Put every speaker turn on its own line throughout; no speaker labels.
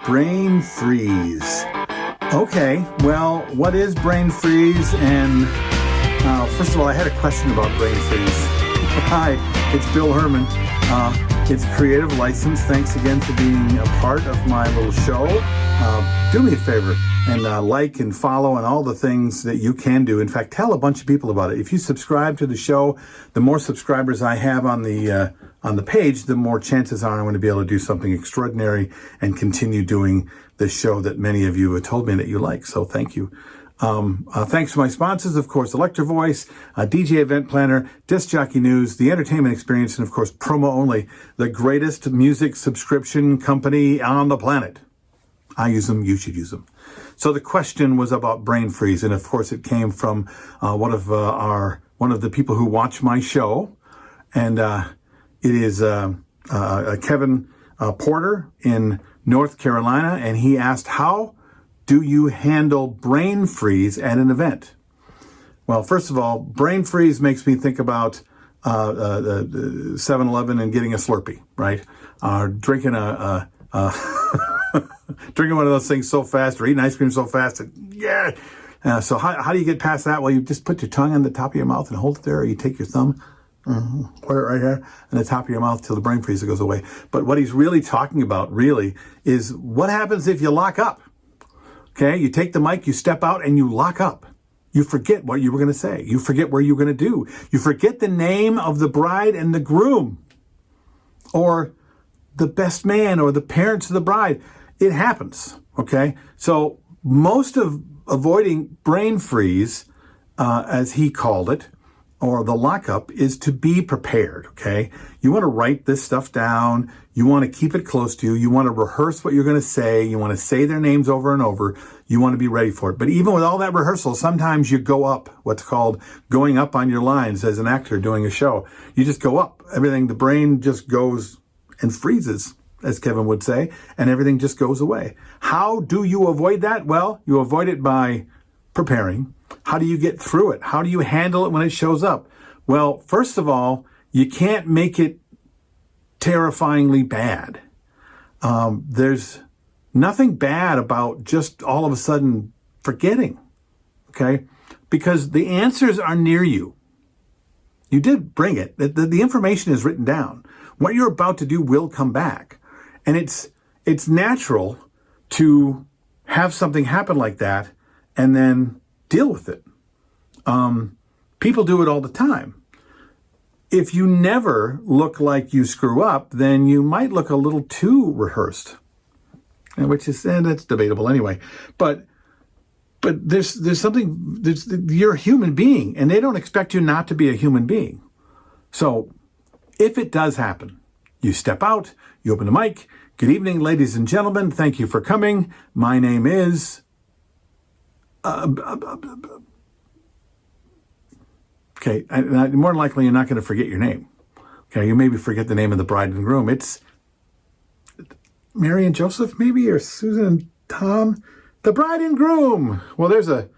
Brain freeze. Okay, well, what is brain freeze? And first of all, I had a question about brain freeze. Hi, it's Bill Hermann. It's a creative license. Thanks again for being a part of my little show. Do me a favor and like and follow and all the things that you can do. In fact, tell a bunch of people about it. If you subscribe to the show, the more subscribers I have on the page, the more chances are I'm going to be able to do something extraordinary and continue doing this show that many of you have told me that you like. So thank you. Thanks to my sponsors, of course, Electro Voice, DJ Event Planner, Disc Jockey News, The Entertainment Experience, and of course, Promo Only, the greatest music subscription company on the planet. I use them, you should use them. So the question was about brain freeze, and of course it came from one of the people who watch my show, and it is Kevin Porter in North Carolina, and he asked, how do you handle brain freeze at an event? Well, first of all, brain freeze makes me think about 7-Eleven and getting a Slurpee, right? Drinking drinking one of those things so fast, or eating ice cream so fast that, yeah. So how do you get past that? Well, you just put your tongue on the top of your mouth and hold it there, or you take your thumb, put it right here on the top of your mouth till the brain freeze goes away. But what he's really talking about, really, is what happens if you lock up. Okay, you take the mic, you step out, and you lock up. You forget what you were going to say. You forget where you were going to do. You forget the name of the bride and the groom, or the best man, or the parents of the bride. It happens, okay? So most of avoiding brain freeze, as he called it, or the lockup, is to be prepared, okay? You want to write this stuff down. You want to keep it close to you. You want to rehearse what you're going to say. You want to say their names over and over. You want to be ready for it. But even with all that rehearsal, sometimes you go up, what's called going up on your lines as an actor doing a show. You just go up. Everything, the brain just goes and freezes, as Kevin would say, and everything just goes away. How do you avoid that? Well, you avoid it by preparing. How do you get through it? How do you handle it when it shows up? Well, first of all, you can't make it terrifyingly bad. There's nothing bad about just all of a sudden forgetting, okay? Because the answers are near you. You did bring it. The information is written down. What you're about to do will come back. And it's natural to have something happen like that and then deal with it. People do it all the time. If you never look like you screw up, then you might look a little too rehearsed, that's debatable anyway. But there's something. You're a human being, and they don't expect you not to be a human being. So if it does happen, you step out, you open the mic. Good evening, ladies and gentlemen. Thank you for coming. My name is. Okay, more than likely you're not going to forget your name. Okay, you maybe forget the name of the bride and groom. It's Mary and Joseph, maybe, or Susan and Tom. The bride and groom. Well, there's a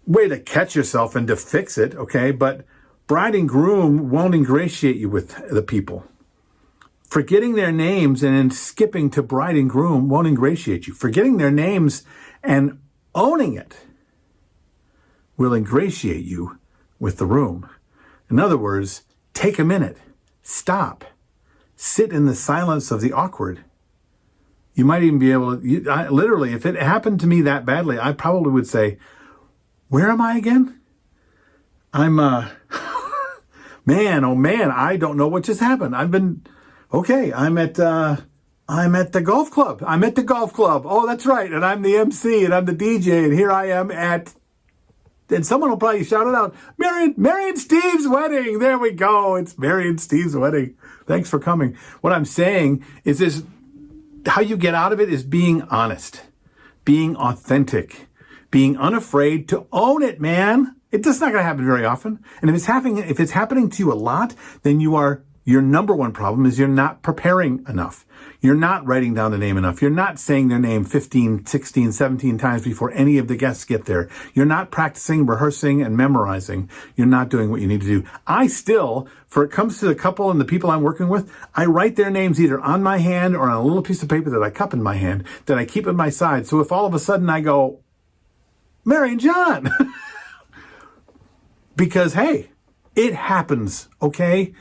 way to catch yourself and to fix it, okay? But bride and groom won't ingratiate you with the people. Forgetting their names and then skipping to bride and groom won't ingratiate you. Forgetting their names and owning it will ingratiate you with the room. In other words, take a minute, stop, sit in the silence of the awkward. You might even be able to, literally, if it happened to me that badly, I probably would say, where am I again? I'm, man, oh man, I don't know what just happened. I'm at the golf club. I'm at the golf club. Oh, that's right. And I'm the MC and I'm the DJ. And here I am and someone will probably shout it out. Mary and Steve's wedding. There we go. It's Mary and Steve's wedding. Thanks for coming. What I'm saying is this, how you get out of it is being honest, being authentic, being unafraid to own it, man. It's just not going to happen very often. And if it's happening to you a lot, then you are Your number one problem is you're not preparing enough. You're not writing down the name enough. You're not saying their name 15, 16, 17 times before any of the guests get there. You're not practicing, rehearsing, and memorizing. You're not doing what you need to do. I still, for it comes to the couple and the people I'm working with, I write their names either on my hand or on a little piece of paper that I cup in my hand that I keep at my side. So if all of a sudden I go, Mary and John, because, hey, it happens, okay?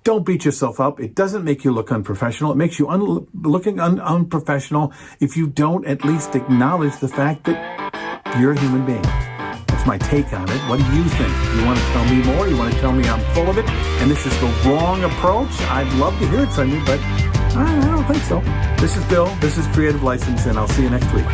Don't beat yourself up. It doesn't make you look unprofessional. It makes you looking unprofessional if you don't at least acknowledge the fact that you're a human being. That's my take on it. What do you think? You want to tell me more? You want to tell me I'm full of it and this is the wrong approach? I'd love to hear it from you, but I don't think so. This is Bill. This is Creative License, and I'll see you next week.